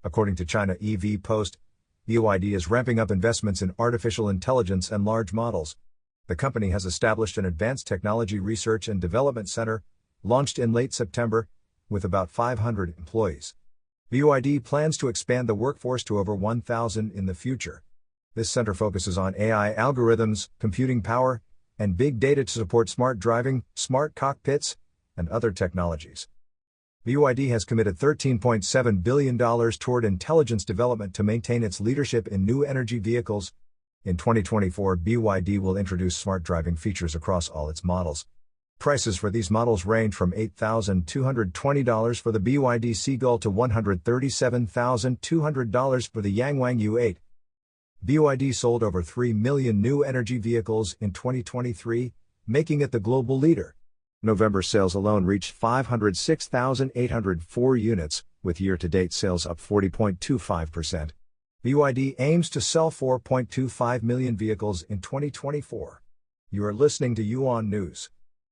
According to China EV Post, BYD is ramping up investments in artificial intelligence and large models. The company has established an advanced technology research and development center, launched in late September, with about 500 employees. BYD plans to expand the workforce to over 1,000 in the future. This center focuses on AI algorithms, computing power, and big data to support smart driving, smart cockpits, and other technologies. BYD has committed $13.7 billion toward intelligence development to maintain its leadership in new energy vehicles. In 2024, BYD will introduce smart driving features across all its models. Prices for these models range from $8,220 for the BYD Seagull to $137,200 for the Yangwang U8. BYD sold over 3 million new energy vehicles in 2023, making it the global leader. November sales alone reached 506,804 units, with year-to-date sales up 40.25%. BYD aims to sell 4.25 million vehicles in 2024. You are listening to Yuan News.